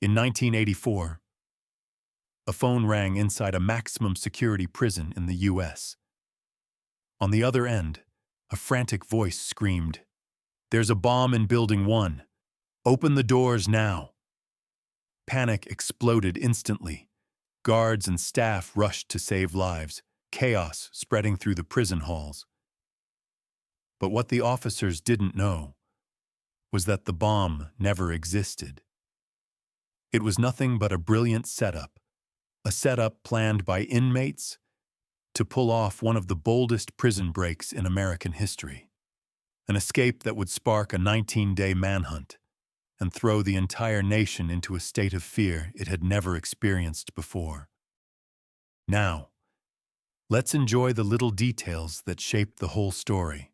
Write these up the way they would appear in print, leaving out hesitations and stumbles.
In 1984, a phone rang inside a maximum security prison in the US. On the other end, a frantic voice screamed, "There's a bomb in Building 1. Open the doors now." Panic exploded instantly. Guards and staff rushed to save lives, chaos spreading through the prison halls. But what the officers didn't know was that the bomb never existed. It was nothing but a brilliant setup, a setup planned by inmates to pull off one of the boldest prison breaks in American history, an escape that would spark a 19-day manhunt and throw the entire nation into a state of fear it had never experienced before. Now, let's enjoy the little details that shape the whole story.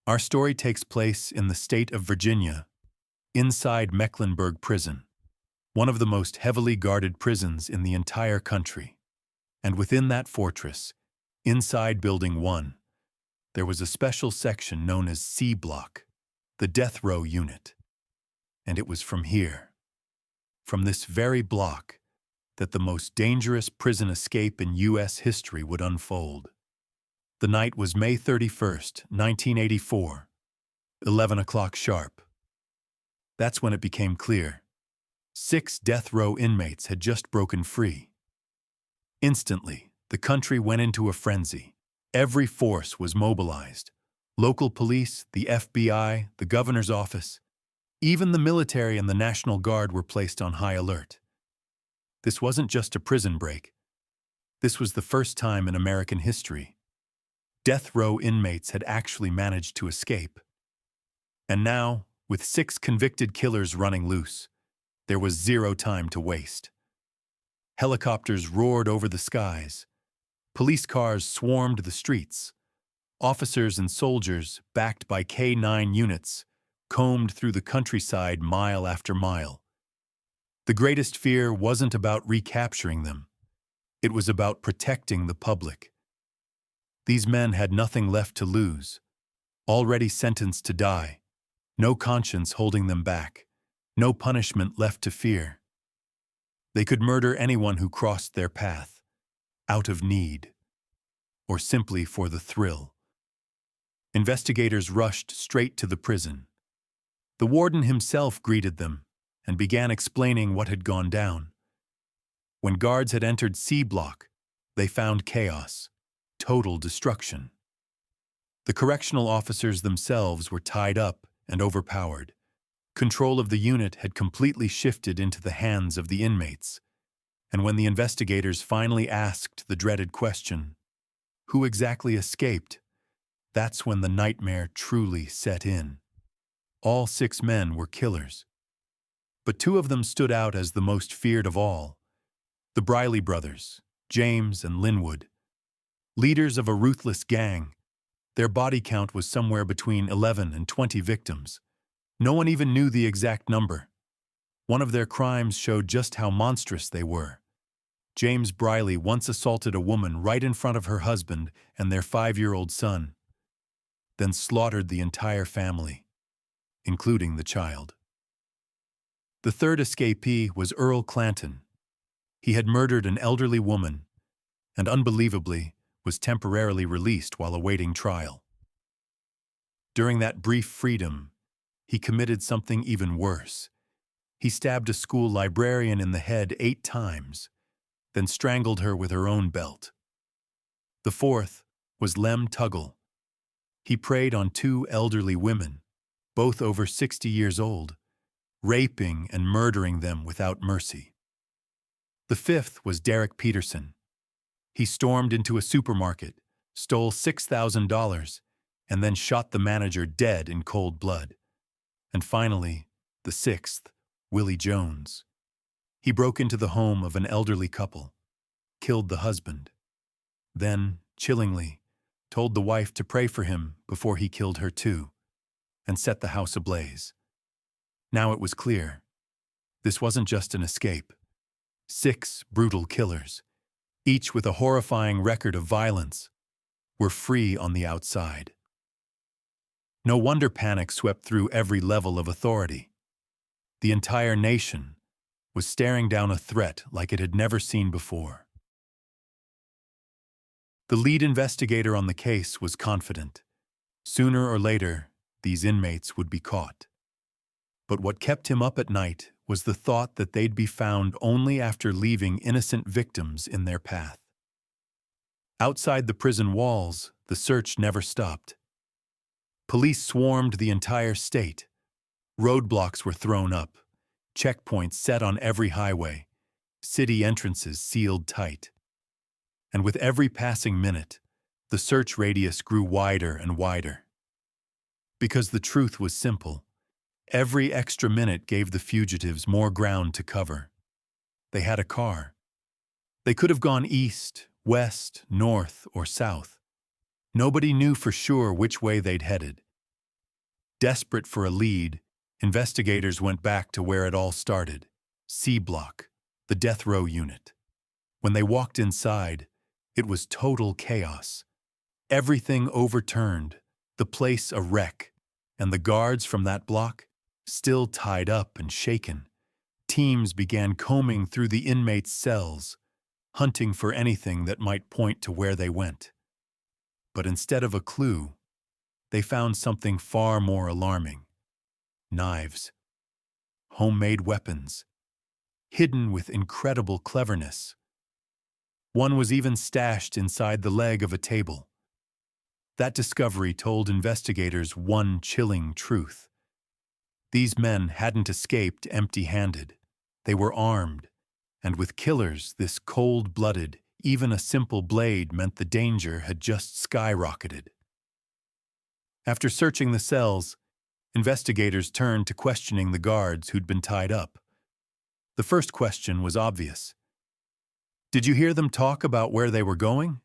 Our story takes place in the state of Virginia, inside Mecklenburg Prison, one of the most heavily guarded prisons in the entire country. And within that fortress, inside Building 1, there was a special section known as C Block, the death row unit. And it was from here, from this very block, that the most dangerous prison escape in U.S. history would unfold. The night was May 31st, 1984, 11 o'clock sharp. That's when it became clear. 6 death row inmates had just broken free. Instantly, the country went into a frenzy. Every force was mobilized. Local police, the FBI, the governor's office, even the military and the National Guard were placed on high alert. This wasn't just a prison break. This was the first time in American history death row inmates had actually managed to escape. And now, with 6 convicted killers running loose, there was zero time to waste. Helicopters roared over the skies. Police cars swarmed the streets. Officers and soldiers, backed by K-9 units, combed through the countryside mile after mile. The greatest fear wasn't about recapturing them. It was about protecting the public. These men had nothing left to lose, already sentenced to die, no conscience holding them back, no punishment left to fear. They could murder anyone who crossed their path, out of need, or simply for the thrill. Investigators rushed straight to the prison. The warden himself greeted them and began explaining what had gone down. When guards had entered C Block, they found chaos, total destruction. The correctional officers themselves were tied up and overpowered. Control of the unit had completely shifted into the hands of the inmates, and when the investigators finally asked the dreaded question, who exactly escaped, that's when the nightmare truly set in. All 6 men were killers. But 2 of them stood out as the most feared of all. The Briley brothers, James and Linwood. Leaders of a ruthless gang, their body count was somewhere between 11 and 20 victims. No one even knew the exact number. One of their crimes showed just how monstrous they were. James Briley once assaulted a woman right in front of her husband and their 5-year-old son, then slaughtered the entire family, including the child. The third escapee was Earl Clanton. He had murdered an elderly woman and, unbelievably, was temporarily released while awaiting trial. During that brief freedom, he committed something even worse. He stabbed a school librarian in the head 8 times, then strangled her with her own belt. The fourth was Lem Tuggle. He preyed on 2 elderly women, both over 60 years old, raping and murdering them without mercy. The fifth was Derek Peterson. He stormed into a supermarket, stole $6,000, and then shot the manager dead in cold blood. And finally, the 6th, Willie Jones. He broke into the home of an elderly couple, killed the husband, then, chillingly, told the wife to pray for him before he killed her too, and set the house ablaze. Now it was clear. This wasn't just an escape. 6 brutal killers, each with a horrifying record of violence, were free on the outside. No wonder panic swept through every level of authority. The entire nation was staring down a threat like it had never seen before. The lead investigator on the case was confident. Sooner or later, these inmates would be caught. But what kept him up at night was the thought that they'd be found only after leaving innocent victims in their path. Outside the prison walls, the search never stopped. Police swarmed the entire state. Roadblocks were thrown up, checkpoints set on every highway, city entrances sealed tight. And with every passing minute, the search radius grew wider and wider. Because the truth was simple. Every extra minute gave the fugitives more ground to cover. They had a car. They could have gone east, west, north, or south. Nobody knew for sure which way they'd headed. Desperate for a lead, investigators went back to where it all started, C Block, the death row unit. When they walked inside, it was total chaos. Everything overturned, the place a wreck, and the guards from that block still tied up and shaken. Teams began combing through the inmates' cells, hunting for anything that might point to where they went. But instead of a clue, they found something far more alarming. Knives. Homemade weapons. Hidden with incredible cleverness. One was even stashed inside the leg of a table. That discovery told investigators one chilling truth. These men hadn't escaped empty-handed. They were armed, and with killers this cold-blooded, even a simple blade meant the danger had just skyrocketed. After searching the cells, investigators turned to questioning the guards who'd been tied up. The first question was obvious. Did you hear them talk about where they were going?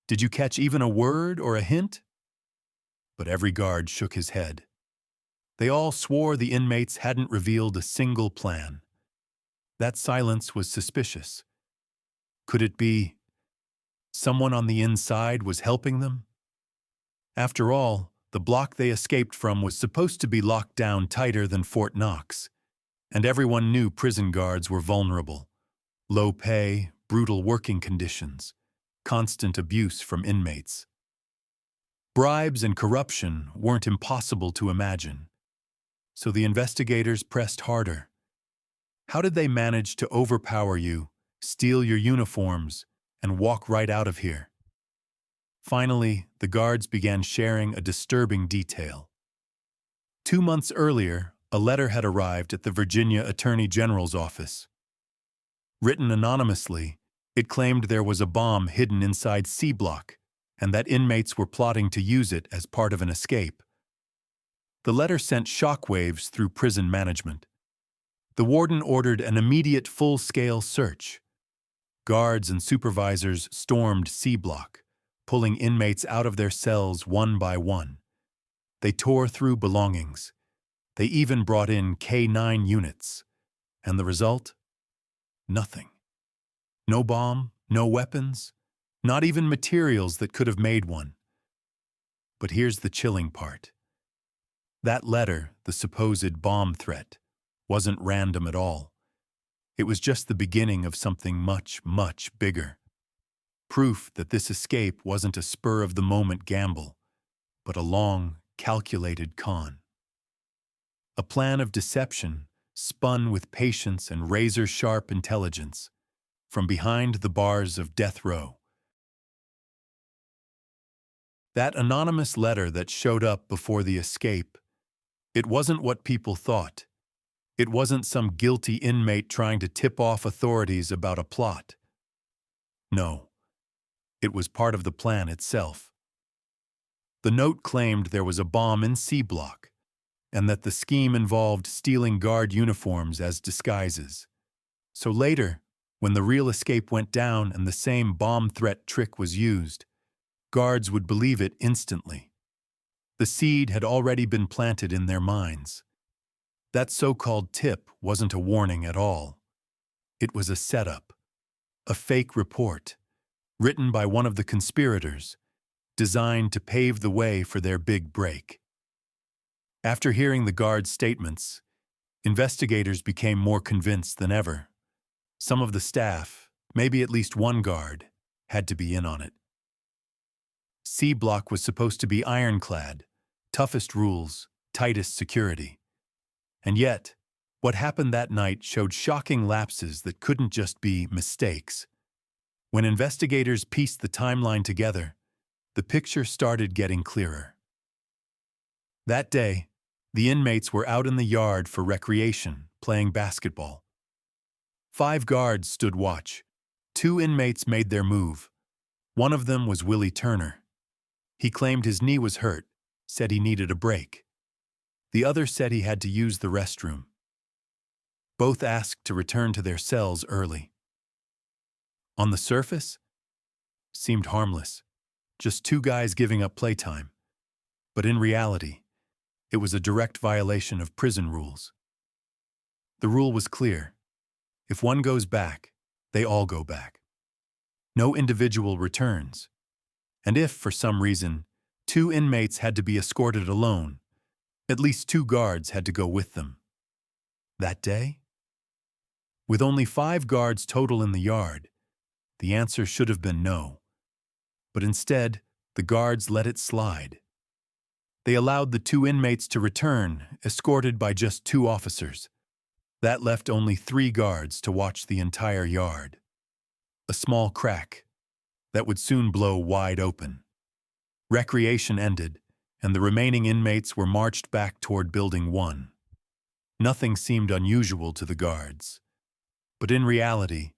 Did you catch even a word or a hint? But every guard shook his head. They all swore the inmates hadn't revealed a single plan. That silence was suspicious. Could it be someone on the inside was helping them? After all, the block they escaped from was supposed to be locked down tighter than Fort Knox, and everyone knew prison guards were vulnerable. Low pay, brutal working conditions, constant abuse from inmates. Bribes and corruption weren't impossible to imagine. So the investigators pressed harder. How did they manage to overpower you, steal your uniforms, and walk right out of here? Finally, the guards began sharing a disturbing detail. 2 months earlier, a letter had arrived at the Virginia Attorney General's office. Written anonymously, it claimed there was a bomb hidden inside C Block, and that inmates were plotting to use it as part of an escape. The letter sent shockwaves through prison management. The warden ordered an immediate full-scale search. Guards and supervisors stormed C Block, pulling inmates out of their cells one by one. They tore through belongings. They even brought in K-9 units. And the result? Nothing. No bomb, no weapons, not even materials that could have made one. But here's the chilling part. That letter, the supposed bomb threat, wasn't random at all. It was just the beginning of something much, much bigger. Proof that this escape wasn't a spur-of-the-moment gamble, but a long, calculated con. A plan of deception spun with patience and razor-sharp intelligence from behind the bars of death row. That anonymous letter that showed up before the escape, it wasn't what people thought. It wasn't some guilty inmate trying to tip off authorities about a plot. No, it was part of the plan itself. The note claimed there was a bomb in C Block, and that the scheme involved stealing guard uniforms as disguises. So later, when the real escape went down and the same bomb threat trick was used, guards would believe it instantly. The seed had already been planted in their minds. That so-called tip wasn't a warning at all. It was a setup, a fake report, written by one of the conspirators, designed to pave the way for their big break. After hearing the guards' statements, Investigators became more convinced than ever. Some of the staff, maybe at least one guard, had to be in on it. C block was supposed to be ironclad, toughest rules, tightest security. And yet, what happened that night showed shocking lapses that couldn't just be mistakes. When investigators pieced the timeline together, the picture started getting clearer. That day, the inmates were out in the yard for recreation, playing basketball. 5 guards stood watch. 2 inmates made their move. One of them was Willie Turner. He claimed his knee was hurt, said he needed a break. The other said he had to use the restroom. Both asked to return to their cells early. On the surface, seemed harmless, just 2 guys giving up playtime. But in reality, it was a direct violation of prison rules. The rule was clear. If one goes back, they all go back. No individual returns. And if, for some reason, 2 inmates had to be escorted alone, at least 2 guards had to go with them. That day? With only 5 guards total in the yard, the answer should have been no. But instead, the guards let it slide. They allowed the 2 inmates to return, escorted by just 2 officers. That left only 3 guards to watch the entire yard. A small crack that would soon blow wide open. Recreation ended, and the remaining inmates were marched back toward Building 1. Nothing seemed unusual to the guards. But in reality,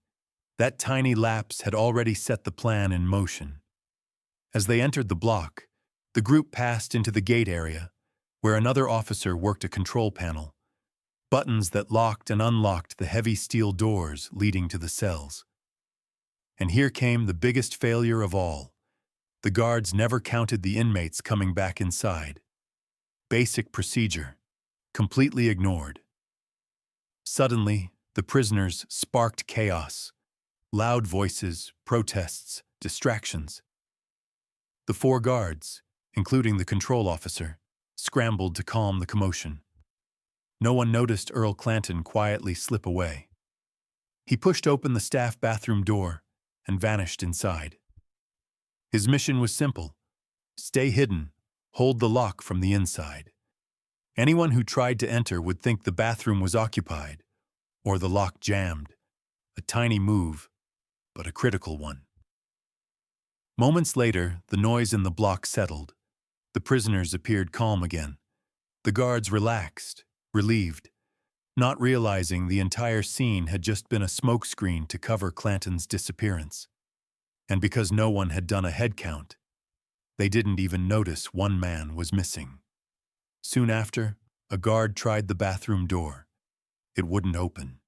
that tiny lapse had already set the plan in motion. As they entered the block, the group passed into the gate area, where another officer worked a control panel, buttons that locked and unlocked the heavy steel doors leading to the cells. And here came the biggest failure of all. The guards never counted the inmates coming back inside. Basic procedure, completely ignored. Suddenly, the prisoners sparked chaos. Loud voices, protests, distractions. The 4 guards, including the control officer, scrambled to calm the commotion. No one noticed Earl Clanton quietly slip away. He pushed open the staff bathroom door and vanished inside. His mission was simple: stay hidden, hold the lock from the inside. Anyone who tried to enter would think the bathroom was occupied, or the lock jammed. A tiny move, but a critical one. Moments later, the noise in the block settled. The prisoners appeared calm again. The guards relaxed, relieved, not realizing the entire scene had just been a smokescreen to cover Clanton's disappearance. And because no one had done a head count, they didn't even notice one man was missing. Soon after, a guard tried the bathroom door. It wouldn't open.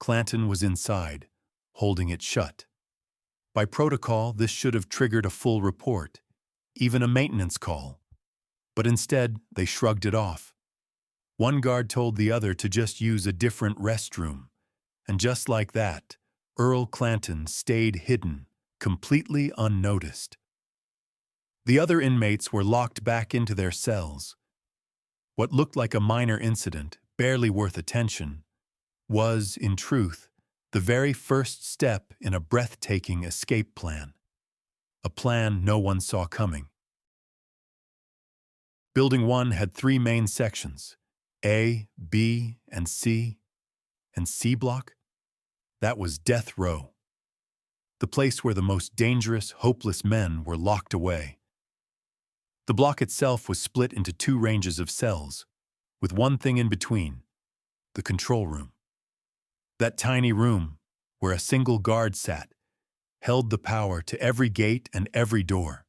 Clanton was inside, holding it shut. By protocol, this should have triggered a full report, even a maintenance call. But instead, they shrugged it off. One guard told the other to just use a different restroom. And just like that, Earl Clanton stayed hidden, completely unnoticed. The other inmates were locked back into their cells. What looked like a minor incident, barely worth attention, was, in truth, the very first step in a breathtaking escape plan. A plan no one saw coming. Building 1 had 3 main sections: A, B, and C. And C block? That was death row. The place where the most dangerous, hopeless men were locked away. The block itself was split into 2 ranges of cells, with one thing in between: the control room. That tiny room, where a single guard sat, held the power to every gate and every door.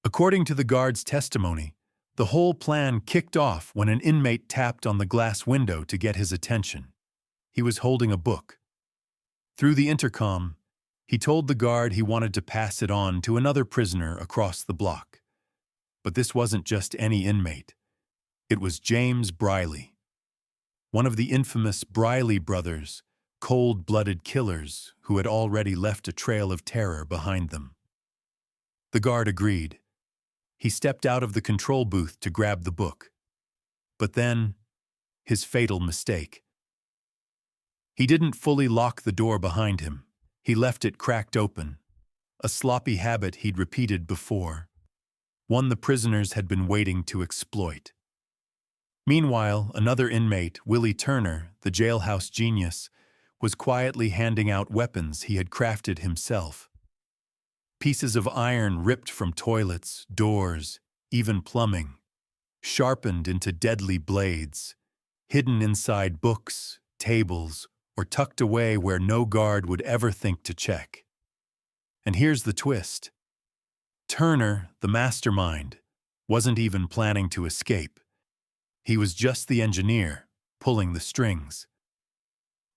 According to the guard's testimony, the whole plan kicked off when an inmate tapped on the glass window to get his attention. He was holding a book. Through the intercom, he told the guard he wanted to pass it on to another prisoner across the block. But this wasn't just any inmate. It was James Briley, one of the infamous Briley brothers, cold-blooded killers who had already left a trail of terror behind them. The guard agreed. He stepped out of the control booth to grab the book. But then, his fatal mistake. He didn't fully lock the door behind him. He left it cracked open, a sloppy habit he'd repeated before, one the prisoners had been waiting to exploit. Meanwhile, another inmate, Willie Turner, the jailhouse genius, was quietly handing out weapons he had crafted himself. Pieces of iron ripped from toilets, doors, even plumbing, sharpened into deadly blades, hidden inside books, tables, or tucked away where no guard would ever think to check. And here's the twist. Turner, the mastermind, wasn't even planning to escape. He was just the engineer, pulling the strings.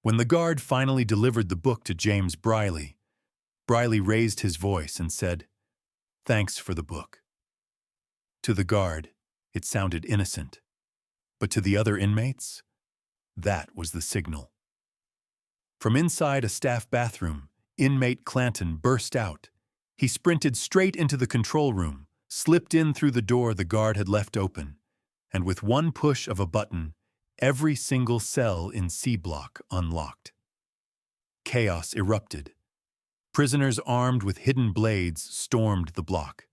When the guard finally delivered the book to James Briley, Briley raised his voice and said, "Thanks for the book." To the guard, it sounded innocent. But to the other inmates, that was the signal. From inside a staff bathroom, inmate Clanton burst out. He sprinted straight into the control room, slipped in through the door the guard had left open, and with one push of a button, every single cell in C Block unlocked. Chaos erupted. Prisoners armed with hidden blades stormed the block.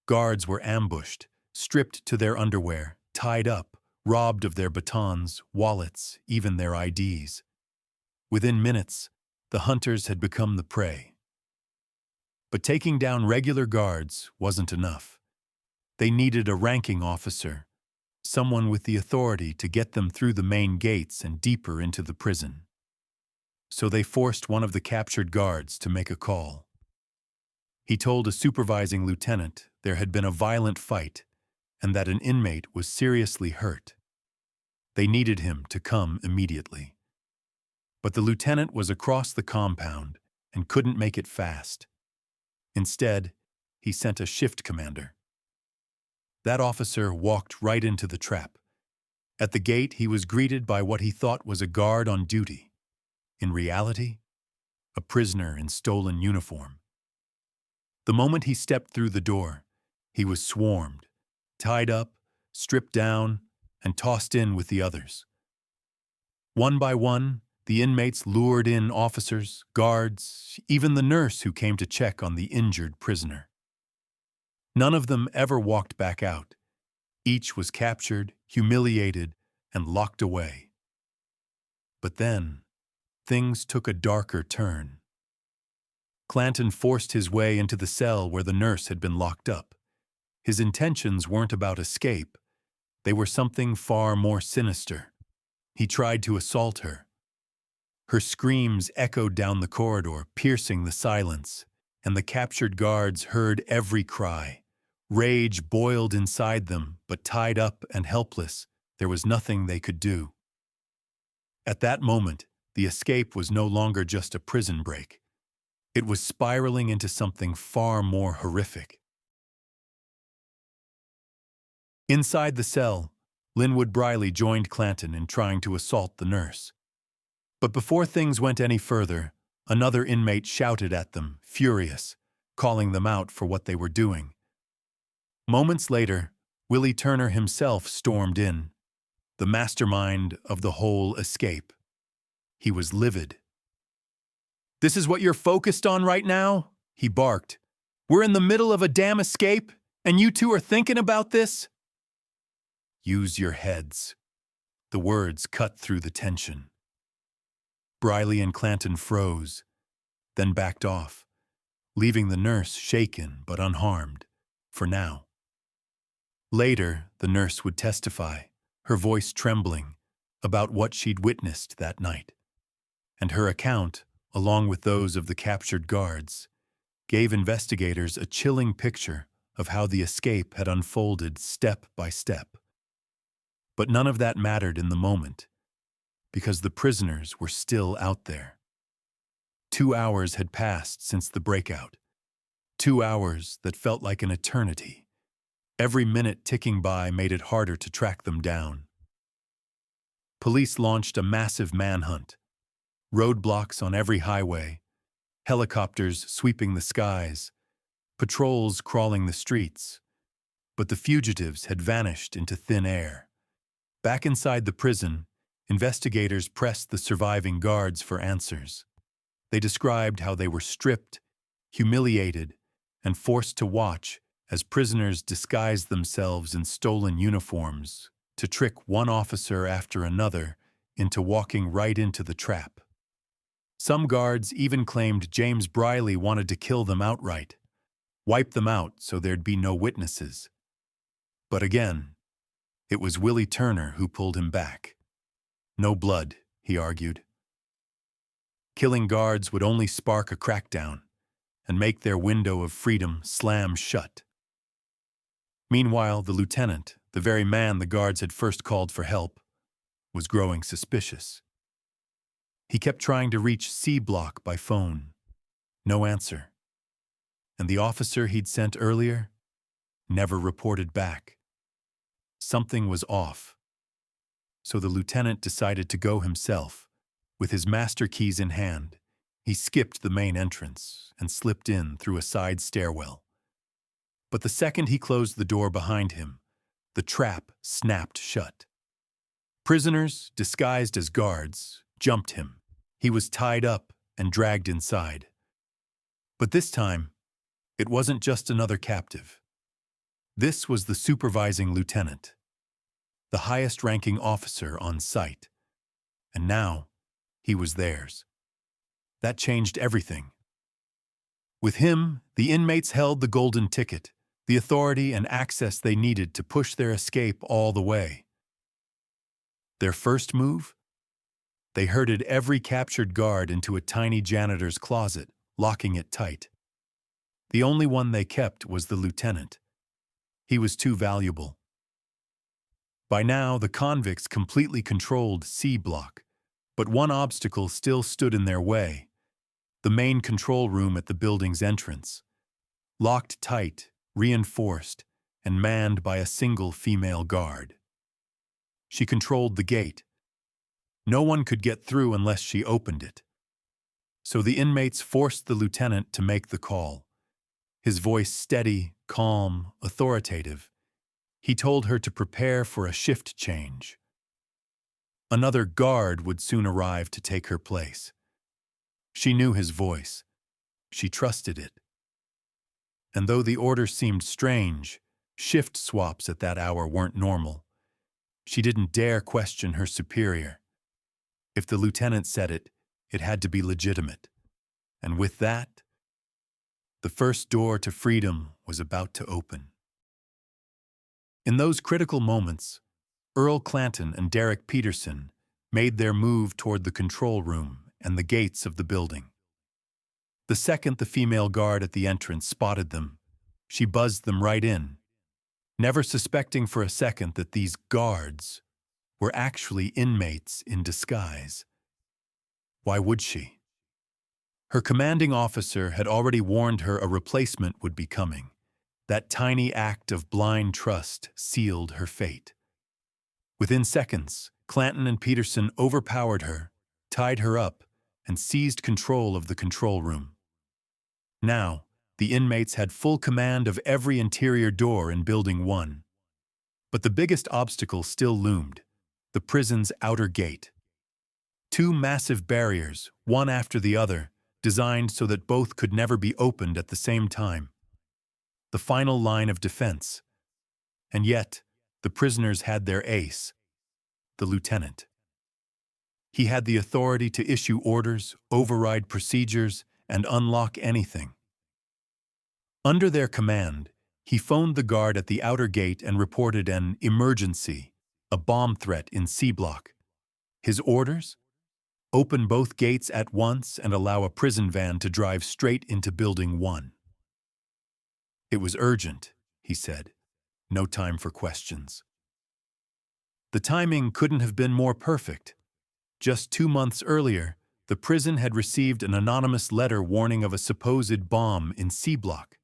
Guards were ambushed, stripped to their underwear, tied up, robbed of their batons, wallets, even their IDs. Within minutes, the hunters had become the prey. But taking down regular guards wasn't enough. They needed a ranking officer, someone with the authority to get them through the main gates and deeper into the prison. So they forced one of the captured guards to make a call. He told a supervising lieutenant there had been a violent fight and that an inmate was seriously hurt. They needed him to come immediately. But the lieutenant was across the compound and couldn't make it fast. Instead, he sent a shift commander. That officer walked right into the trap. At the gate, he was greeted by what he thought was a guard on duty. In reality, a prisoner in stolen uniform. The moment he stepped through the door, he was swarmed, tied up, stripped down, and tossed in with the others. One by one, the inmates lured in officers, guards, even the nurse who came to check on the injured prisoner. None of them ever walked back out. Each was captured, humiliated, and locked away. But then, things took a darker turn. Clanton forced his way into the cell where the nurse had been locked up. His intentions weren't about escape. They were something far more sinister. He tried to assault her. Her screams echoed down the corridor, piercing the silence, and the captured guards heard every cry. Rage boiled inside them, but tied up and helpless, there was nothing they could do. At that moment, the escape was no longer just a prison break. It was spiraling into something far more horrific. Inside the cell, Linwood Briley joined Clanton in trying to assault the nurse. But before things went any further, another inmate shouted at them, furious, calling them out for what they were doing. Moments later, Willie Turner himself stormed in, the mastermind of the whole escape. He was livid. "This is what you're focused on right now?" he barked. "We're in the middle of a damn escape, and you two are thinking about this?" "Use your heads." The words cut through the tension. Briley and Clanton froze, then backed off, leaving the nurse shaken but unharmed, for now. Later, the nurse would testify, her voice trembling, about what she'd witnessed that night. And her account, along with those of the captured guards, gave investigators a chilling picture of how the escape had unfolded step by step. But none of that mattered in the moment, because the prisoners were still out there. 2 hours had passed since the breakout. 2 hours that felt like an eternity. Every minute ticking by made it harder to track them down. Police launched a massive manhunt. Roadblocks on every highway, helicopters sweeping the skies, patrols crawling the streets. But the fugitives had vanished into thin air. Back inside the prison, Investigators pressed the surviving guards for answers. They described how they were stripped, humiliated, and forced to watch as prisoners disguised themselves in stolen uniforms to trick one officer after another into walking right into the trap. Some guards even claimed James Briley wanted to kill them outright, wipe them out so there'd be no witnesses. But again, it was Willie Turner who pulled him back. No blood, he argued. Killing guards would only spark a crackdown and make their window of freedom slam shut. Meanwhile, the lieutenant, the very man the guards had first called for help, was growing suspicious. He kept trying to reach C Block by phone. No answer. And the officer he'd sent earlier never reported back. Something was off. So the lieutenant decided to go himself. With his master keys in hand, he skipped the main entrance and slipped in through a side stairwell. But the second he closed the door behind him, the trap snapped shut. Prisoners, disguised as guards, jumped him. He was tied up and dragged inside. But this time, it wasn't just another captive. This was the supervising lieutenant, the highest-ranking officer on site. And now, he was theirs. That changed everything. With him, the inmates held the golden ticket, the authority and access they needed to push their escape all the way. Their first move? They herded every captured guard into a tiny janitor's closet, locking it tight. The only one they kept was the lieutenant. He was too valuable. By now, the convicts completely controlled C Block, but one obstacle still stood in their way: the main control room at the building's entrance. Locked tight, reinforced, and manned by a single female guard. She controlled the gate. No one could get through unless she opened it. So the inmates forced the lieutenant to make the call. His voice steady, calm, authoritative. He told her to prepare for a shift change. Another guard would soon arrive to take her place. She knew his voice. She trusted it. And though the order seemed strange, shift swaps at that hour weren't normal. She didn't dare question her superior. If the lieutenant said it, it had to be legitimate. And with that, the first door to freedom was about to open. In those critical moments, Earl Clanton and Derek Peterson made their move toward the control room and the gates of the building. The second the female guard at the entrance spotted them, she buzzed them right in, never suspecting for a second that these guards were actually inmates in disguise. Why would she? Her commanding officer had already warned her a replacement would be coming. That tiny act of blind trust sealed her fate. Within seconds, Clanton and Peterson overpowered her, tied her up, and seized control of the control room. Now, the inmates had full command of every interior door in Building 1. But the biggest obstacle still loomed: the prison's outer gate. Two massive barriers, one after the other, designed so that both could never be opened at the same time. The final line of defense. And yet, the prisoners had their ace, the lieutenant. He had the authority to issue orders, override procedures, and unlock anything. Under their command, he phoned the guard at the outer gate and reported an emergency, a bomb threat in C Block. His orders? Open both gates at once and allow a prison van to drive straight into Building 1. It was urgent, he said. No time for questions. The timing couldn't have been more perfect. Just 2 months earlier, the prison had received an anonymous letter warning of a supposed bomb in C Block.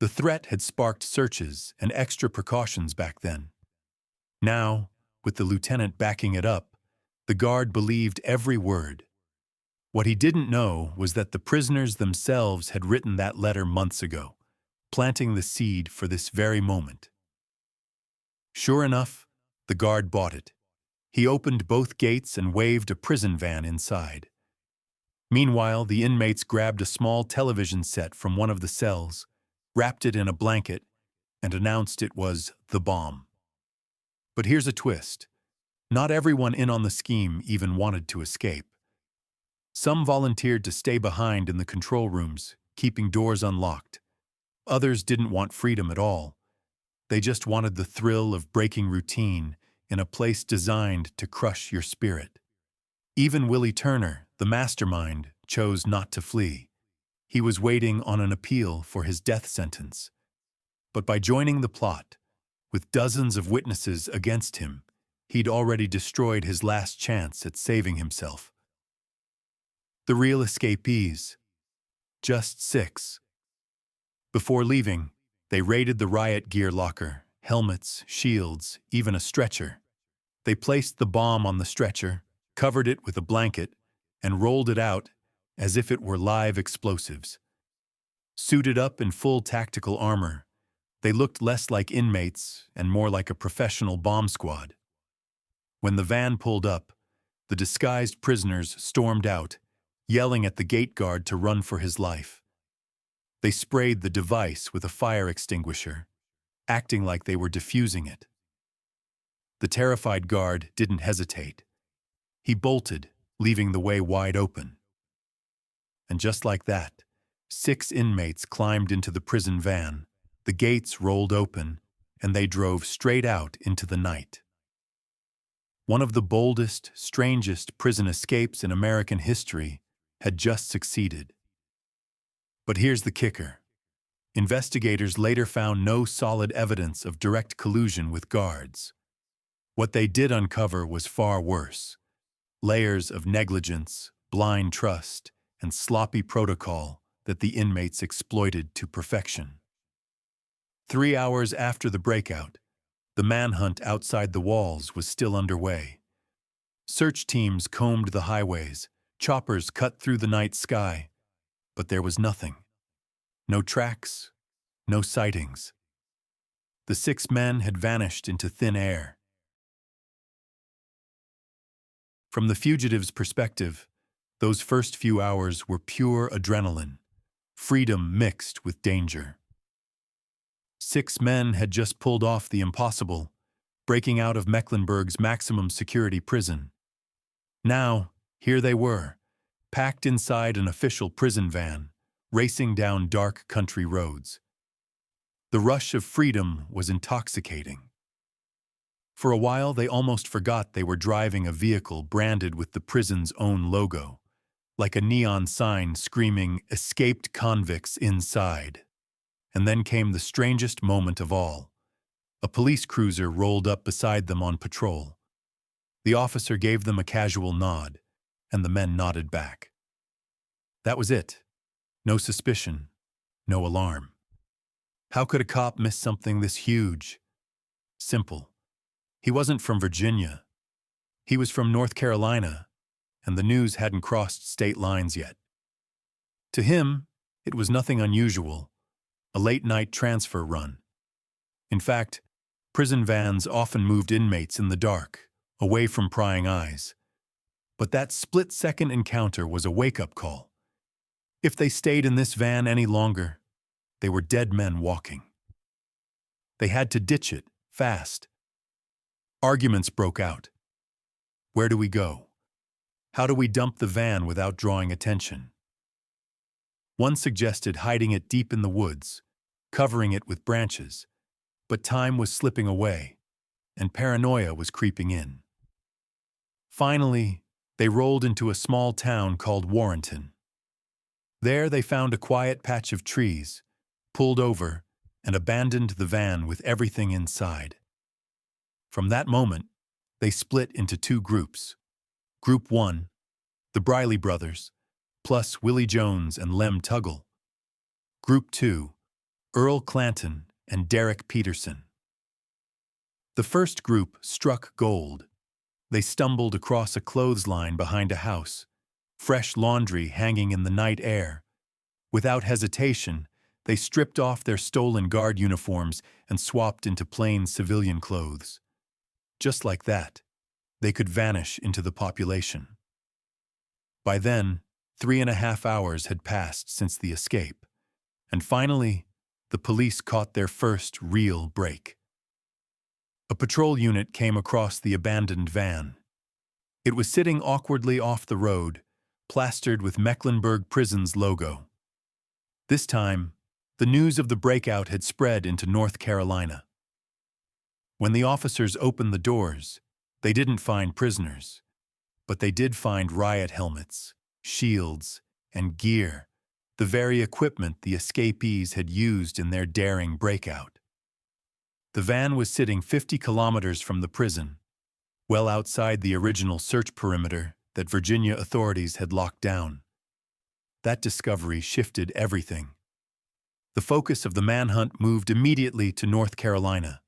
The threat had sparked searches and extra precautions back then. Now, with the lieutenant backing it up, the guard believed every word. What he didn't know was that the prisoners themselves had written that letter months ago, planting the seed for this very moment. Sure enough, the guard bought it. He opened both gates and waved a prison van inside. Meanwhile, the inmates grabbed a small television set from one of the cells, wrapped it in a blanket, and announced it was the bomb. But here's a twist. Not everyone in on the scheme even wanted to escape. Some volunteered to stay behind in the control rooms, keeping doors unlocked. Others didn't want freedom at all. They just wanted the thrill of breaking routine in a place designed to crush your spirit. Even Willie Turner, the mastermind, chose not to flee. He was waiting on an appeal for his death sentence. But by joining the plot, with dozens of witnesses against him, he'd already destroyed his last chance at saving himself. The real escapees, just 6. Before leaving, they raided the riot gear locker, helmets, shields, even a stretcher. They placed the bomb on the stretcher, covered it with a blanket, and rolled it out as if it were live explosives. Suited up in full tactical armor, they looked less like inmates and more like a professional bomb squad. When the van pulled up, the disguised prisoners stormed out, yelling at the gate guard to run for his life. They sprayed the device with a fire extinguisher, acting like they were defusing it. The terrified guard didn't hesitate. He bolted, leaving the way wide open. And just like that, 6 inmates climbed into the prison van, the gates rolled open, and they drove straight out into the night. One of the boldest, strangest prison escapes in American history had just succeeded. But here's the kicker. Investigators later found no solid evidence of direct collusion with guards. What they did uncover was far worse. Layers of negligence, blind trust, and sloppy protocol that the inmates exploited to perfection. 3 hours after the breakout, the manhunt outside the walls was still underway. Search teams combed the highways, choppers cut through the night sky, but there was nothing. No tracks, no sightings. The 6 men had vanished into thin air. From the fugitives' perspective, those first few hours were pure adrenaline, freedom mixed with danger. 6 men had just pulled off the impossible, breaking out of Mecklenburg's maximum security prison. Now, here they were, packed inside an official prison van, racing down dark country roads. The rush of freedom was intoxicating. For a while, they almost forgot they were driving a vehicle branded with the prison's own logo, like a neon sign screaming, "Escaped convicts inside." And then came the strangest moment of all. A police cruiser rolled up beside them on patrol. The officer gave them a casual nod, and the men nodded back. That was it. No suspicion, no alarm. How could a cop miss something this huge? Simple. He wasn't from Virginia. He was from North Carolina, and the news hadn't crossed state lines yet. To him, it was nothing unusual, a late-night transfer run. In fact, prison vans often moved inmates in the dark, away from prying eyes. But that split-second encounter was a wake-up call. If they stayed in this van any longer, they were dead men walking. They had to ditch it, fast. Arguments broke out. Where do we go? How do we dump the van without drawing attention? One suggested hiding it deep in the woods, covering it with branches, but time was slipping away, and paranoia was creeping in. Finally, they rolled into a small town called Warrenton. There they found a quiet patch of trees, pulled over, and abandoned the van with everything inside. From that moment, they split into 2 groups. Group 1, the Briley brothers, plus Willie Jones and Lem Tuggle. Group 2, Earl Clanton and Derek Peterson. The first group struck gold. They stumbled across a clothesline behind a house, fresh laundry hanging in the night air. Without hesitation, they stripped off their stolen guard uniforms and swapped into plain civilian clothes. Just like that, they could vanish into the population. By then, 3.5 hours had passed since the escape, and finally, the police caught their first real break. A patrol unit came across the abandoned van. It was sitting awkwardly off the road, plastered with Mecklenburg Prison's logo. This time, the news of the breakout had spread into North Carolina. When the officers opened the doors, they didn't find prisoners, but they did find riot helmets, shields, and gear, the very equipment the escapees had used in their daring breakout. The van was sitting 50 kilometers from the prison, well outside the original search perimeter that Virginia authorities had locked down. That discovery shifted everything. The focus of the manhunt moved immediately to North Carolina,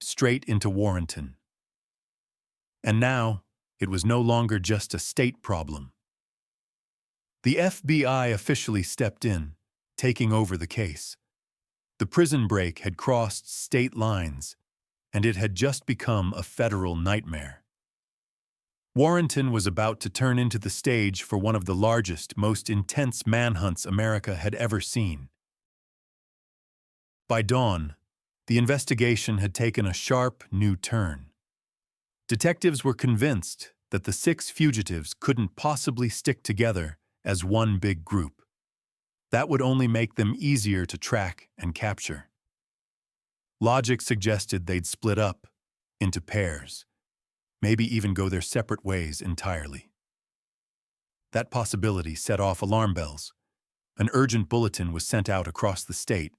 straight into Warrenton. And now, it was no longer just a state problem. The FBI officially stepped in, taking over the case. The prison break had crossed state lines, and it had just become a federal nightmare. Warrenton was about to turn into the stage for one of the largest, most intense manhunts America had ever seen. By dawn, the investigation had taken a sharp, new turn. Detectives were convinced that the 6 fugitives couldn't possibly stick together as one big group. That would only make them easier to track and capture. Logic suggested they'd split up into pairs, maybe even go their separate ways entirely. That possibility set off alarm bells. An urgent bulletin was sent out across the state,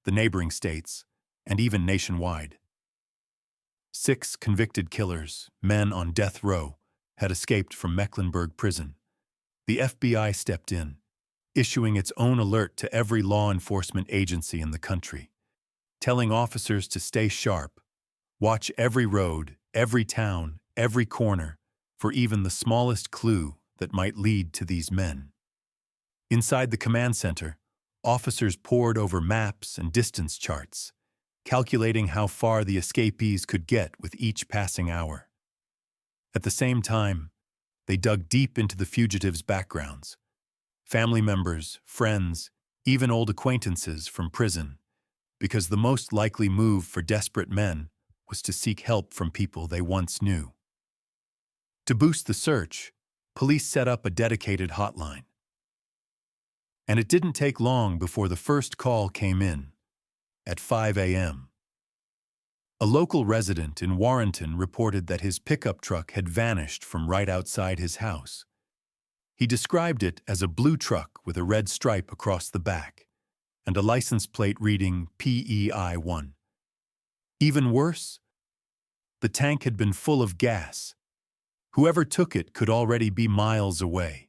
the neighboring states, and even nationwide. 6 convicted killers, men on death row, had escaped from Mecklenburg Prison. The FBI stepped in, issuing its own alert to every law enforcement agency in the country, telling officers to stay sharp, watch every road, every town, every corner, for even the smallest clue that might lead to these men. Inside the command center, officers pored over maps and distance charts, calculating how far the escapees could get with each passing hour. At the same time, they dug deep into the fugitives' backgrounds. Family members, friends, even old acquaintances from prison, because the most likely move for desperate men was to seek help from people they once knew. To boost the search, police set up a dedicated hotline. And it didn't take long before the first call came in, at 5 a.m. A local resident in Warrenton reported that his pickup truck had vanished from right outside his house. He described it as a blue truck with a red stripe across the back, and a license plate reading PEI-1. Even worse, the tank had been full of gas. Whoever took it could already be miles away.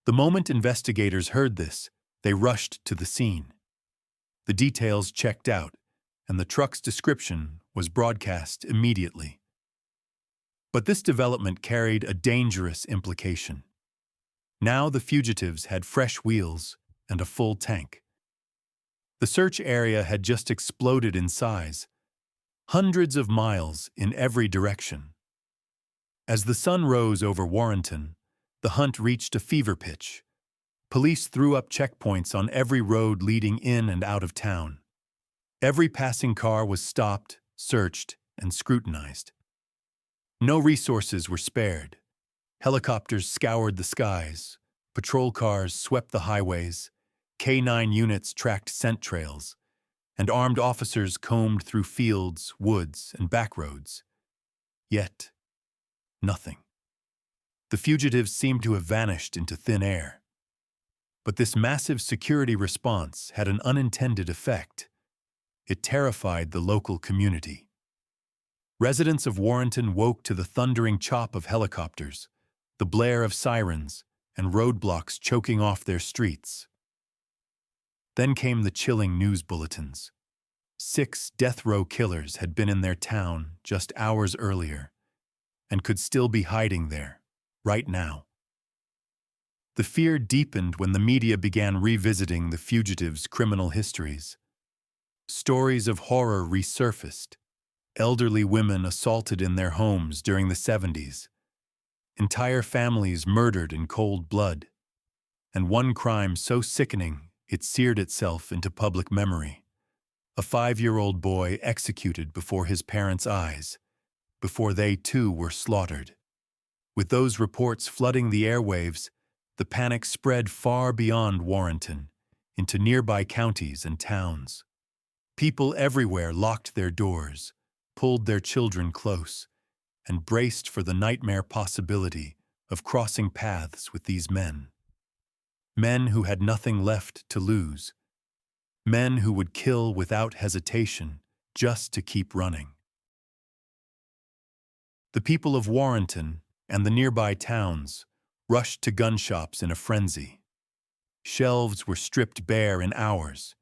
The moment investigators heard this, they rushed to the scene. The details checked out, and the truck's description was broadcast immediately. But this development carried a dangerous implication. Now the fugitives had fresh wheels and a full tank. The search area had just exploded in size, hundreds of miles in every direction. As the sun rose over Warrenton, the hunt reached a fever pitch. Police threw up checkpoints on every road leading in and out of town. Every passing car was stopped, searched, and scrutinized. No resources were spared. Helicopters scoured the skies, patrol cars swept the highways, K-9 units tracked scent trails, and armed officers combed through fields, woods, and back roads. Yet, nothing. The fugitives seemed to have vanished into thin air. But this massive security response had an unintended effect. It terrified the local community. Residents of Warrenton woke to the thundering chop of helicopters, the blare of sirens, and roadblocks choking off their streets. Then came the chilling news bulletins. 6 death row killers had been in their town just hours earlier, and could still be hiding there, right now. The fear deepened when the media began revisiting the fugitives' criminal histories. Stories of horror resurfaced. elderly women assaulted in their homes during the 70s, entire families murdered in cold blood, and one crime so sickening it seared itself into public memory. A 5-year-old boy executed before his parents' eyes, before they too were slaughtered. With those reports flooding the airwaves, the panic spread far beyond Warrenton, into nearby counties and towns. People everywhere locked their doors, pulled their children close, and braced for the nightmare possibility of crossing paths with these men. Men who had nothing left to lose. Men who would kill without hesitation just to keep running. The people of Warrenton and the nearby towns rushed to gun shops in a frenzy. Shelves were stripped bare in hours.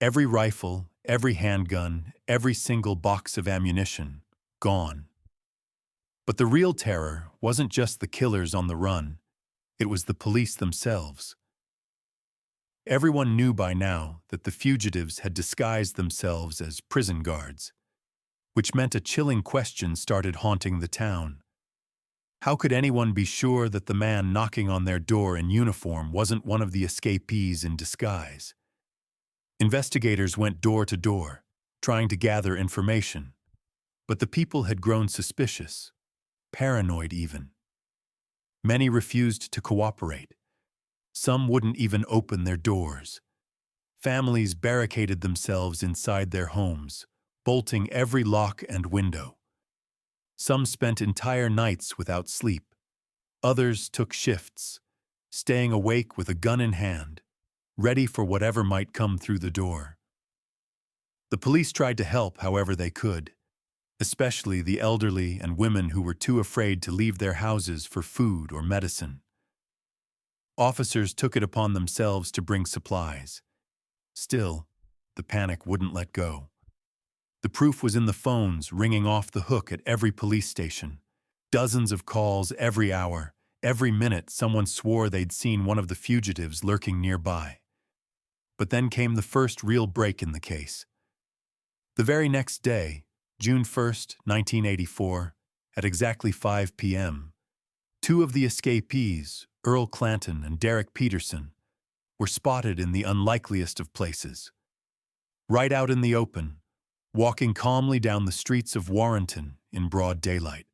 Every rifle, every handgun, every single box of ammunition, gone. But the real terror wasn't just the killers on the run, it was the police themselves. Everyone knew by now that the fugitives had disguised themselves as prison guards, which meant a chilling question started haunting the town. How could anyone be sure that the man knocking on their door in uniform wasn't one of the escapees in disguise? Investigators went door to door, trying to gather information, but the people had grown suspicious, paranoid even. Many refused to cooperate. Some wouldn't even open their doors. Families barricaded themselves inside their homes, bolting every lock and window. Some spent entire nights without sleep. Others took shifts, staying awake with a gun in hand, ready for whatever might come through the door. The police tried to help however they could, especially the elderly and women who were too afraid to leave their houses for food or medicine. Officers took it upon themselves to bring supplies. Still, the panic wouldn't let go. The proof was in the phones ringing off the hook at every police station. Dozens of calls every hour. Every minute someone swore they'd seen one of the fugitives lurking nearby. But then came the first real break in the case. The very next day, June 1st, 1984, at exactly 5 p.m., two of the escapees, Earl Clanton and Derek Peterson, were spotted in the unlikeliest of places. Right out in the open, walking calmly down the streets of Warrenton in broad daylight.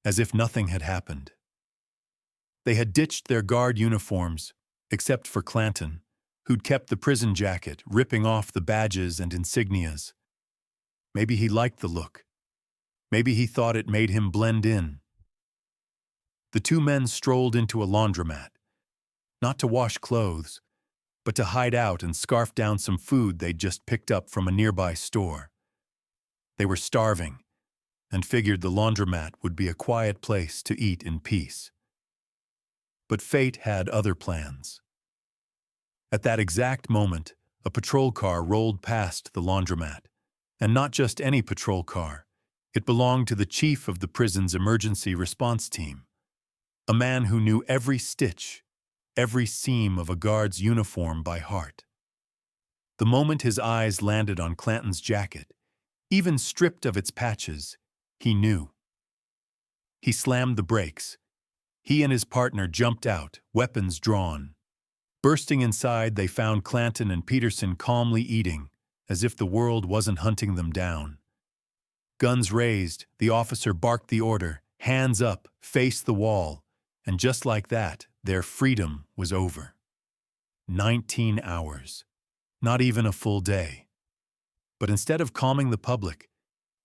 As if nothing had happened. They had ditched their guard uniforms, except for Clanton, who'd kept the prison jacket, ripping off the badges and insignias. Maybe he liked the look. Maybe he thought it made him blend in. The two men strolled into a laundromat, not to wash clothes, but to hide out and scarf down some food they'd just picked up from a nearby store. They were starving, and figured the laundromat would be a quiet place to eat in peace. But fate had other plans. At that exact moment, a patrol car rolled past the laundromat, and not just any patrol car. It belonged to the chief of the prison's emergency response team, a man who knew every stitch, every seam of a guard's uniform by heart. The moment his eyes landed on Clanton's jacket, even stripped of its patches, he knew. He slammed the brakes. He and his partner jumped out, weapons drawn. Bursting inside, they found Clanton and Peterson calmly eating, as if the world wasn't hunting them down. Guns raised, the officer barked the order, hands up, face the wall, and just like that, their freedom was over. 19 hours. Not even a full day. But instead of calming the public,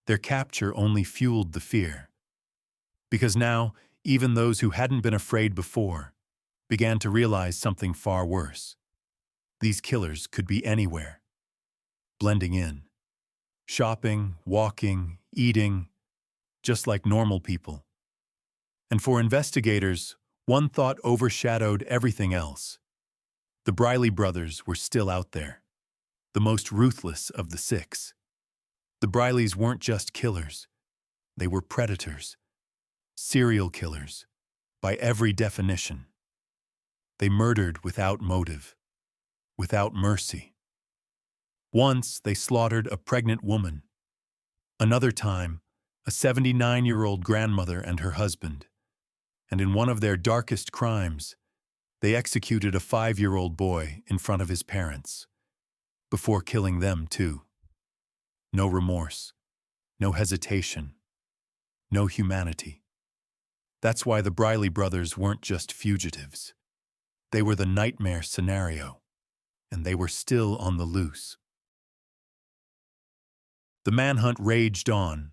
their capture only fueled the fear. Because now, even those who hadn't been afraid before began to realize something far worse. These killers could be anywhere, blending in, shopping, walking, eating, just like normal people. And for investigators, one thought overshadowed everything else. The Briley brothers were still out there, the most ruthless of the six. The Brileys weren't just killers, they were predators, serial killers, by every definition. They murdered without motive, without mercy. Once they slaughtered a pregnant woman. Another time, a 79-year-old grandmother and her husband, and in one of their darkest crimes, they executed a 5-year-old boy in front of his parents, before killing them too. No remorse, no hesitation, no humanity. That's why the Briley brothers weren't just fugitives. They were the nightmare scenario, and they were still on the loose. The manhunt raged on,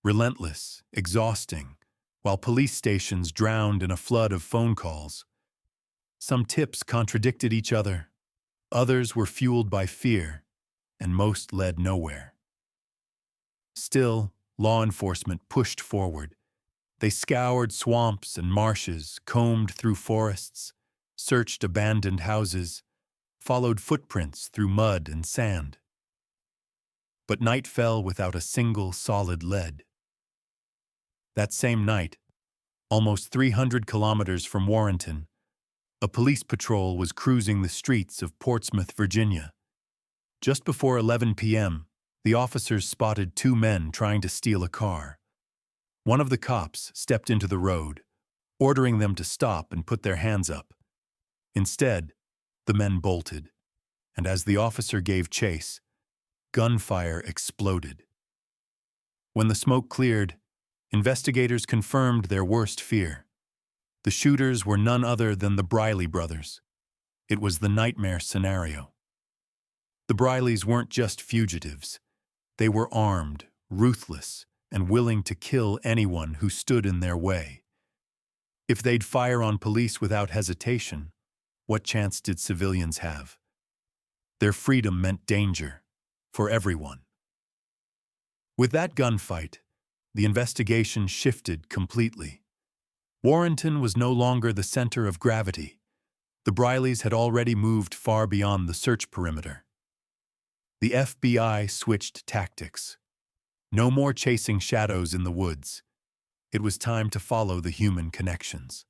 relentless, exhausting, while police stations drowned in a flood of phone calls. Some tips contradicted each other, others were fueled by fear, and most led nowhere. Still, law enforcement pushed forward. They scoured swamps and marshes, combed through forests, searched abandoned houses, followed footprints through mud and sand. But night fell without a single solid lead. That same night, almost 300 kilometers from Warrenton, a police patrol was cruising the streets of Portsmouth, Virginia. Just before 11 p.m., the officers spotted two men trying to steal a car. One of the cops stepped into the road, ordering them to stop and put their hands up. Instead, the men bolted, and as the officer gave chase, gunfire exploded. When the smoke cleared, investigators confirmed their worst fear. The shooters were none other than the Briley brothers. It was the nightmare scenario. The Brileys weren't just fugitives. They were armed, ruthless, and willing to kill anyone who stood in their way. If they'd fire on police without hesitation, what chance did civilians have? Their freedom meant danger for everyone. With that gunfight, the investigation shifted completely. Warrenton was no longer the center of gravity. The Brileys had already moved far beyond the search perimeter. The FBI switched tactics. No more chasing shadows in the woods. It was time to follow the human connections.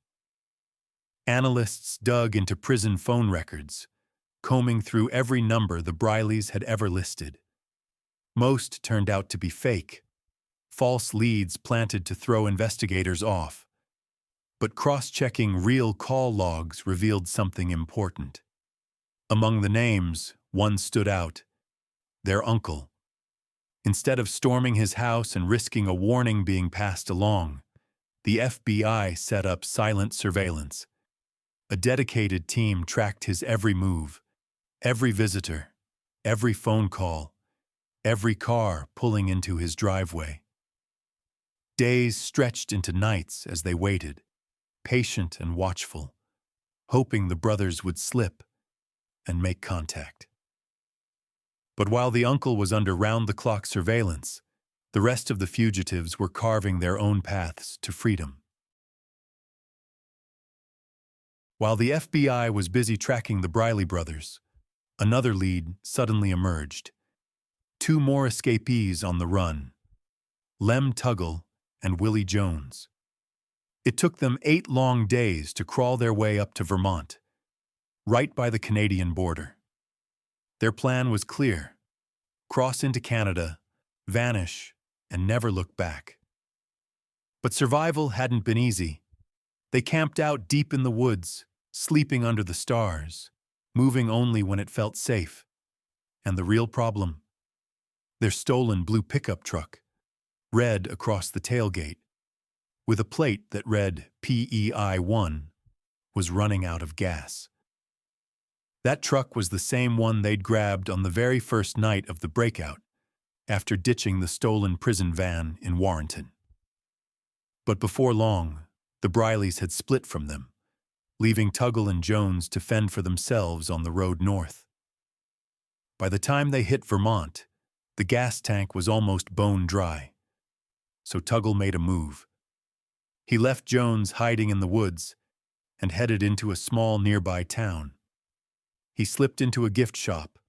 Analysts dug into prison phone records, combing through every number the Brileys had ever listed. Most turned out to be fake, false leads planted to throw investigators off. But cross-checking real call logs revealed something important. Among the names, one stood out: their uncle. Instead of storming his house and risking a warning being passed along, the FBI set up silent surveillance. A dedicated team tracked his every move, every visitor, every phone call, every car pulling into his driveway. Days stretched into nights as they waited, patient and watchful, hoping the brothers would slip and make contact. But while the uncle was under round-the-clock surveillance, the rest of the fugitives were carving their own paths to freedom. While the FBI was busy tracking the Briley brothers, another lead suddenly emerged. Two more escapees on the run: Lem Tuggle and Willie Jones. It took them 8 long days to crawl their way up to Vermont, right by the Canadian border. Their plan was clear: cross into Canada, vanish, and never look back. But survival hadn't been easy. They camped out deep in the woods, sleeping under the stars, moving only when it felt safe. And the real problem? Their stolen blue pickup truck, red across the tailgate, with a plate that read PEI-1, was running out of gas. That truck was the same one they'd grabbed on the very first night of the breakout, after ditching the stolen prison van in Warrenton. But before long, the Brileys had split from them, leaving Tuggle and Jones to fend for themselves on the road north. By the time they hit Vermont, the gas tank was almost bone dry. So Tuggle made a move. He left Jones hiding in the woods and headed into a small nearby town. He slipped into a gift shop,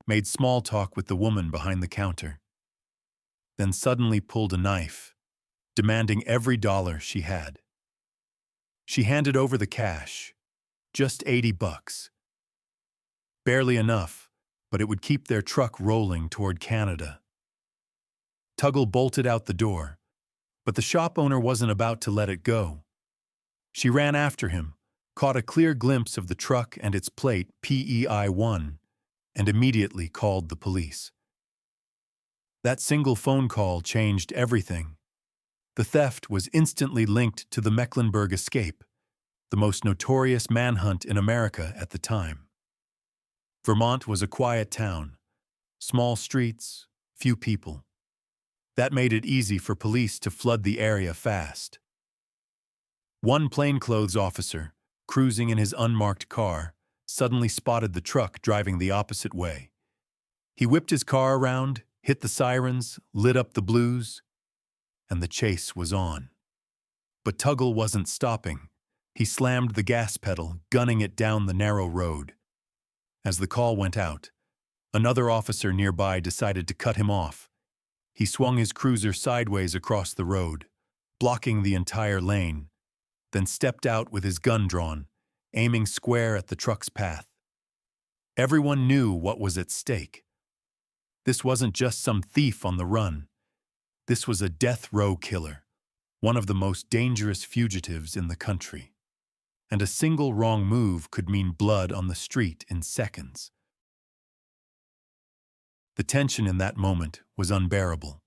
made small talk with the woman behind the counter, then suddenly pulled a knife, demanding every dollar she had. She handed over the cash, just $80. Barely enough, but it would keep their truck rolling toward Canada. Tuggle bolted out the door, but the shop owner wasn't about to let it go. She ran after him, caught a clear glimpse of the truck and its plate PEI1, and immediately called the police. That single phone call changed everything. The theft was instantly linked to the Mecklenburg escape, the most notorious manhunt in America at the time. Vermont was a quiet town, small streets, few people. That made it easy for police to flood the area fast. One plainclothes officer, cruising in his unmarked car, suddenly spotted the truck driving the opposite way. He whipped his car around, hit the sirens, lit up the blues, and the chase was on. But Tuggle wasn't stopping. He slammed the gas pedal, gunning it down the narrow road. As the call went out, another officer nearby decided to cut him off. He swung his cruiser sideways across the road, blocking the entire lane, then stepped out with his gun drawn, aiming square at the truck's path. Everyone knew what was at stake. This wasn't just some thief on the run. This was a death row killer, one of the most dangerous fugitives in the country. And a single wrong move could mean blood on the street in seconds. The tension in that moment was unbearable.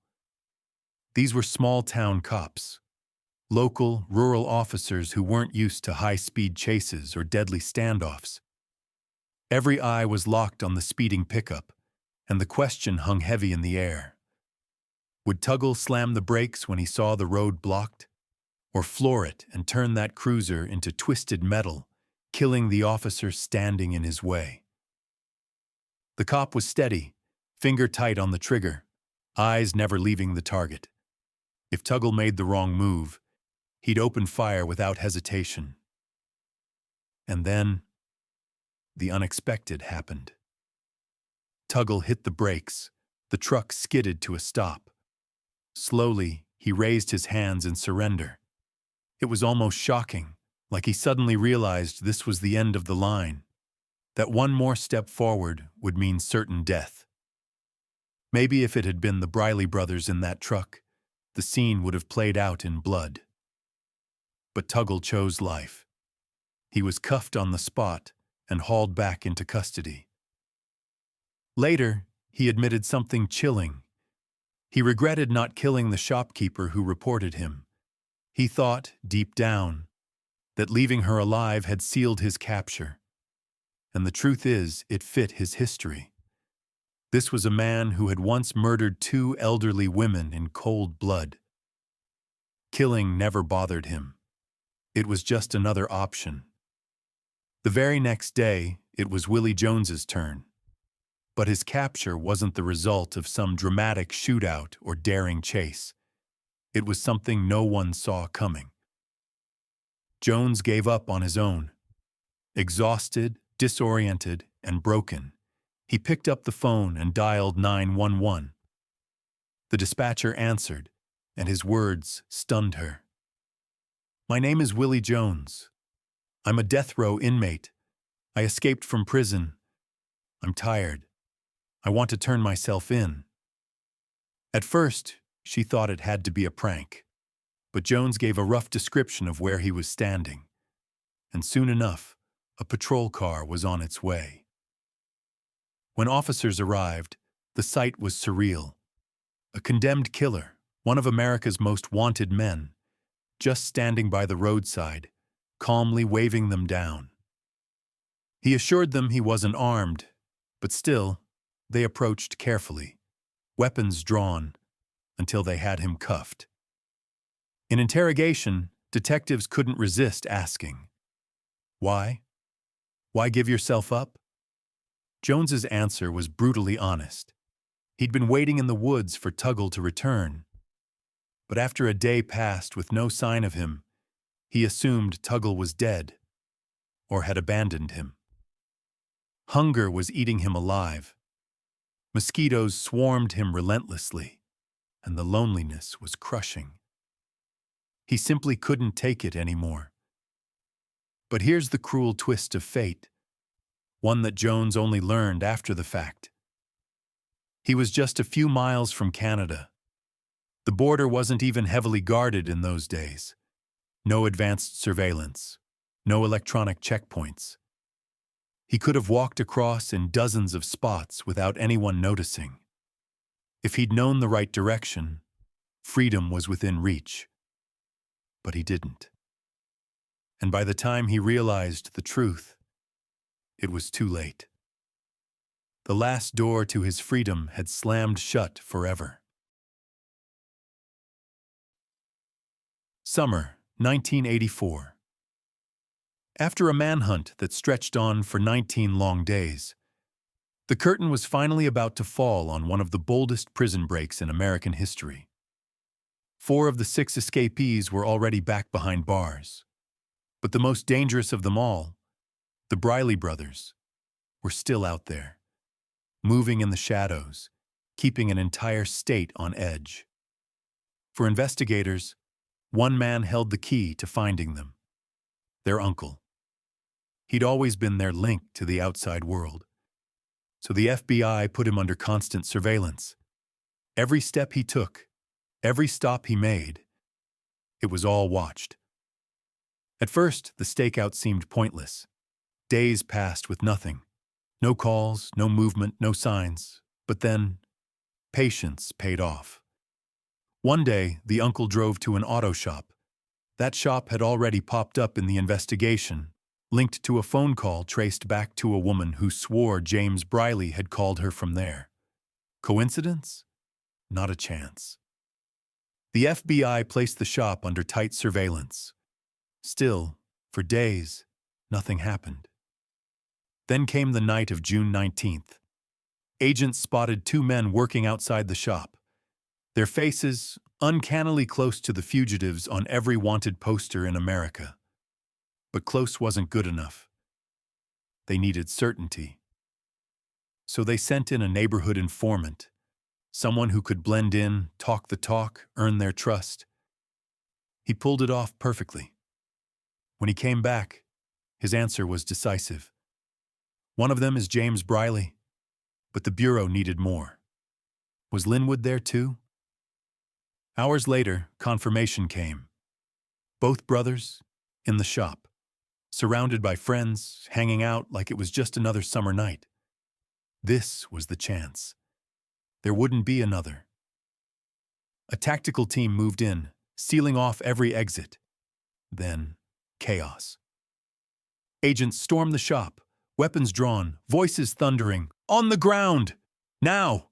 These were small-town cops, local, rural officers who weren't used to high-speed chases or deadly standoffs. Every eye was locked on the speeding pickup, and the question hung heavy in the air. Would Tuggle slam the brakes when he saw the road blocked, or floor it and turn that cruiser into twisted metal, killing the officer standing in his way? The cop was steady, finger tight on the trigger, eyes never leaving the target. If Tuggle made the wrong move, he'd open fire without hesitation. And then, the unexpected happened. Tuggle hit the brakes. The truck skidded to a stop. Slowly, he raised his hands in surrender. It was almost shocking, like he suddenly realized this was the end of the line, that one more step forward would mean certain death. Maybe if it had been the Briley brothers in that truck, the scene would have played out in blood. But Tuggle chose life. He was cuffed on the spot and hauled back into custody. Later, he admitted something chilling. He regretted not killing the shopkeeper who reported him. He thought, deep down, that leaving her alive had sealed his capture. And the truth is, it fit his history. This was a man who had once murdered 2 elderly women in cold blood. Killing never bothered him. It was just another option. The very next day, it was Willie Jones's turn. But his capture wasn't the result of some dramatic shootout or daring chase. It was something no one saw coming. Jones gave up on his own. Exhausted, disoriented, and broken, he picked up the phone and dialed 911. The dispatcher answered, and his words stunned her. "My name is Willie Jones. I'm a death row inmate. I escaped from prison. I'm tired. I want to turn myself in." At first, she thought it had to be a prank, but Jones gave a rough description of where he was standing, and soon enough, a patrol car was on its way. When officers arrived, the sight was surreal. A condemned killer, one of America's most wanted men, just standing by the roadside, calmly waving them down. He assured them he wasn't armed, but still, they approached carefully, weapons drawn, until they had him cuffed. In interrogation, detectives couldn't resist asking, "Why? Why give yourself up?" Jones's answer was brutally honest. He'd been waiting in the woods for Tuggle to return. But after a day passed with no sign of him, he assumed Tuggle was dead, or had abandoned him. Hunger was eating him alive. Mosquitoes swarmed him relentlessly, and the loneliness was crushing. He simply couldn't take it anymore. But here's the cruel twist of fate, one that Jones only learned after the fact. He was just a few miles from Canada, The border wasn't even heavily guarded in those days. No advanced surveillance, no electronic checkpoints. He could have walked across in dozens of spots without anyone noticing. If he'd known the right direction, freedom was within reach. But he didn't. And by the time he realized the truth, it was too late. The last door to his freedom had slammed shut forever. Summer, 1984. After a manhunt that stretched on for 19 long days, the curtain was finally about to fall on one of the boldest prison breaks in American history. 4 of the 6 escapees were already back behind bars. But the most dangerous of them all, the Briley brothers, were still out there, moving in the shadows, keeping an entire state on edge. For investigators, one man held the key to finding them: their uncle. He'd always been their link to the outside world. So the FBI put him under constant surveillance. Every step he took, every stop he made, it was all watched. At first, the stakeout seemed pointless. Days passed with nothing. No calls, no movement, no signs. But then, patience paid off. One day, the uncle drove to an auto shop. That shop had already popped up in the investigation, linked to a phone call traced back to a woman who swore James Briley had called her from there. Coincidence? Not a chance. The FBI placed the shop under tight surveillance. Still, for days, nothing happened. Then came the night of June 19th. Agents spotted 2 men working outside the shop. Their faces uncannily close to the fugitives on every wanted poster in America. But close wasn't good enough. They needed certainty. So they sent in a neighborhood informant, someone who could blend in, talk the talk, earn their trust. He pulled it off perfectly. When he came back, his answer was decisive. One of them is James Briley, but the Bureau needed more. Was Linwood there too? Hours later, confirmation came. Both brothers in the shop, surrounded by friends, hanging out like it was just another summer night. This was the chance. There wouldn't be another. A tactical team moved in, sealing off every exit. Then, chaos. Agents stormed the shop, weapons drawn, voices thundering, "On the ground! Now!"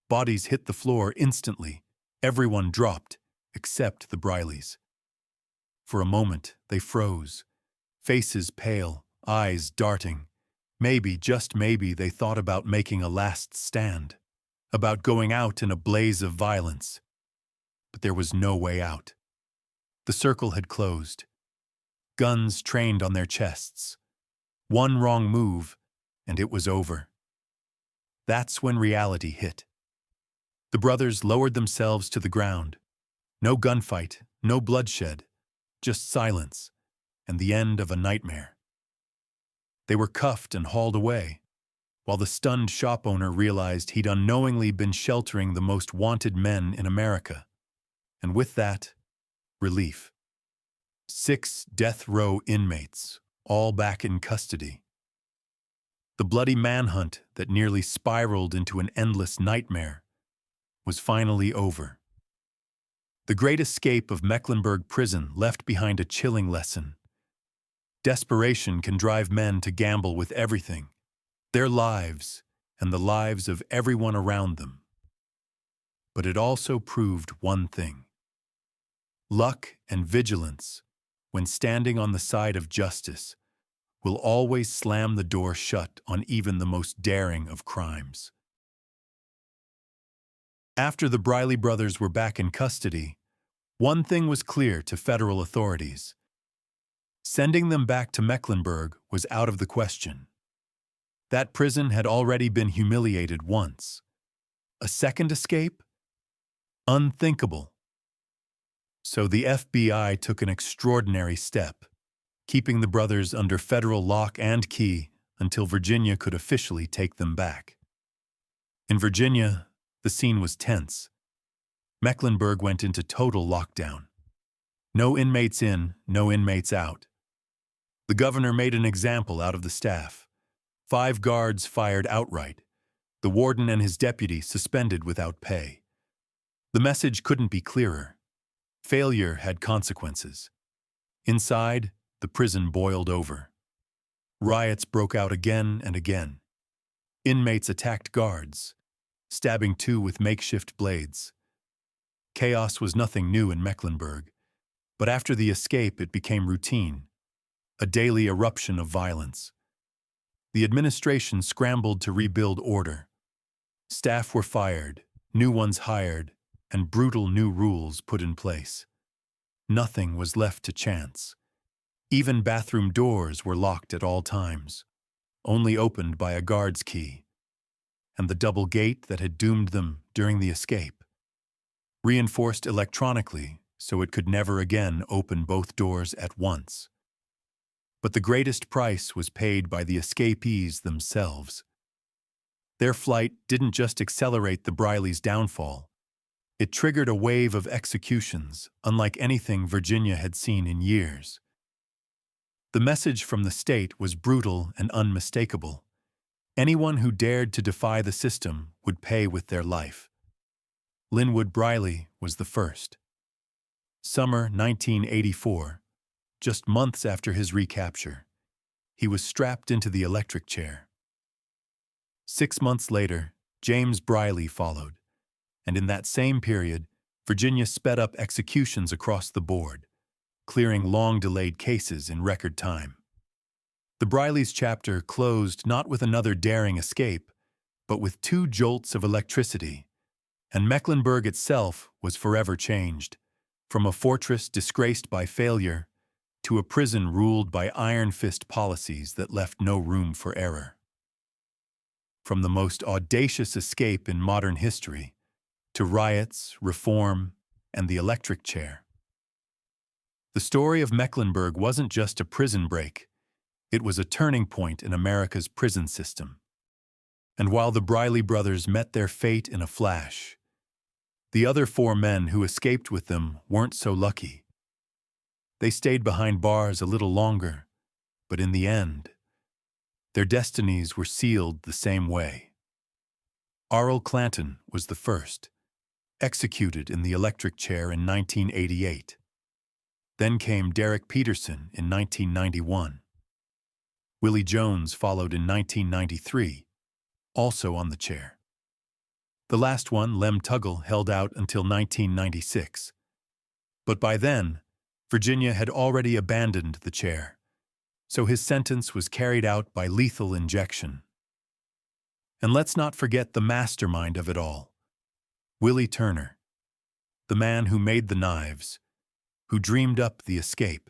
Bodies hit the floor instantly. Everyone dropped, except the Brileys. For a moment, they froze, faces pale, eyes darting. Maybe, just maybe, they thought about making a last stand, about going out in a blaze of violence. But there was no way out. The circle had closed. Guns trained on their chests. One wrong move, and it was over. That's when reality hit. The brothers lowered themselves to the ground. No gunfight, no bloodshed, just silence, and the end of a nightmare. They were cuffed and hauled away, while the stunned shop owner realized he'd unknowingly been sheltering the most wanted men in America. And with that, relief. 6 death row inmates, all back in custody. The bloody manhunt that nearly spiraled into an endless nightmare was finally over. The great escape of Mecklenburg prison left behind a chilling lesson. Desperation can drive men to gamble with everything, their lives and the lives of everyone around them. But it also proved one thing. Luck and vigilance, when standing on the side of justice, will always slam the door shut on even the most daring of crimes. After the Briley brothers were back in custody, one thing was clear to federal authorities. Sending them back to Mecklenburg was out of the question. That prison had already been humiliated once. A second escape? Unthinkable. So the FBI took an extraordinary step, keeping the brothers under federal lock and key until Virginia could officially take them back. In Virginia, the scene was tense. Mecklenburg went into total lockdown. No inmates in, no inmates out. The governor made an example out of the staff. 5 guards fired outright. The warden and his deputy suspended without pay. The message couldn't be clearer. Failure had consequences. Inside, the prison boiled over. Riots broke out again and again. Inmates attacked guards, stabbing 2 with makeshift blades. Chaos was nothing new in Mecklenburg, but after the escape it became routine, a daily eruption of violence. The administration scrambled to rebuild order. Staff were fired, new ones hired, and brutal new rules put in place. Nothing was left to chance. Even bathroom doors were locked at all times, only opened by a guard's key. And the double gate that had doomed them during the escape, reinforced electronically so it could never again open both doors at once. But the greatest price was paid by the escapees themselves. Their flight didn't just accelerate the Brileys' downfall. It triggered a wave of executions unlike anything Virginia had seen in years. The message from the state was brutal and unmistakable. Anyone who dared to defy the system would pay with their life. Linwood Briley was the first. Summer 1984, just months after his recapture, he was strapped into the electric chair. 6 months later, James Briley followed, and in that same period, Virginia sped up executions across the board, clearing long-delayed cases in record time. The Brileys' chapter closed not with another daring escape, but with 2 jolts of electricity, and Mecklenburg itself was forever changed, from a fortress disgraced by failure to a prison ruled by iron fist policies that left no room for error. From the most audacious escape in modern history to riots, reform, and the electric chair. The story of Mecklenburg wasn't just a prison break. It was a turning point in America's prison system. And while the Briley brothers met their fate in a flash, the other 4 men who escaped with them weren't so lucky. They stayed behind bars a little longer, but in the end, their destinies were sealed the same way. Arl Clanton was the first, executed in the electric chair in 1988. Then came Derek Peterson in 1991. Willie Jones followed in 1993, also on the chair. The last one, Lem Tuggle, held out until 1996. But by then, Virginia had already abandoned the chair, so his sentence was carried out by lethal injection. And let's not forget the mastermind of it all, Willie Turner, the man who made the knives, who dreamed up the escape,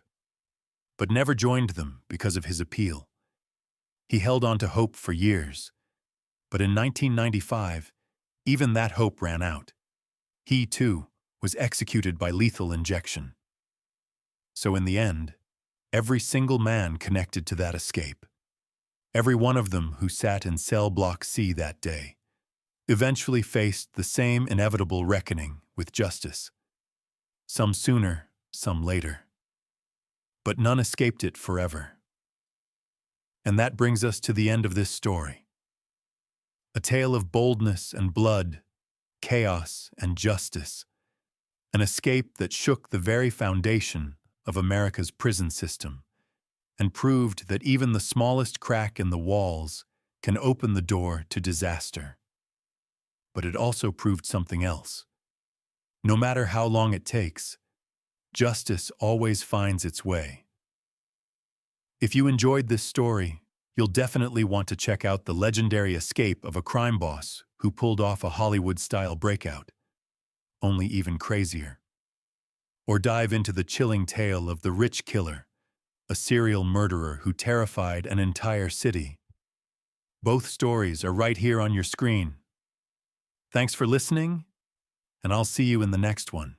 but never joined them because of his appeal. He held on to hope for years, but in 1995, even that hope ran out. He, too, was executed by lethal injection. So in the end, every single man connected to that escape, every one of them who sat in cell block C that day, eventually faced the same inevitable reckoning with justice. Some sooner, some later. But none escaped it forever. And that brings us to the end of this story. A tale of boldness and blood, chaos and justice. An escape that shook the very foundation of America's prison system and proved that even the smallest crack in the walls can open the door to disaster. But it also proved something else. No matter how long it takes, justice always finds its way. If you enjoyed this story, you'll definitely want to check out the legendary escape of a crime boss who pulled off a Hollywood-style breakout, only even crazier. Or dive into the chilling tale of the rich killer, a serial murderer who terrified an entire city. Both stories are right here on your screen. Thanks for listening, and I'll see you in the next one.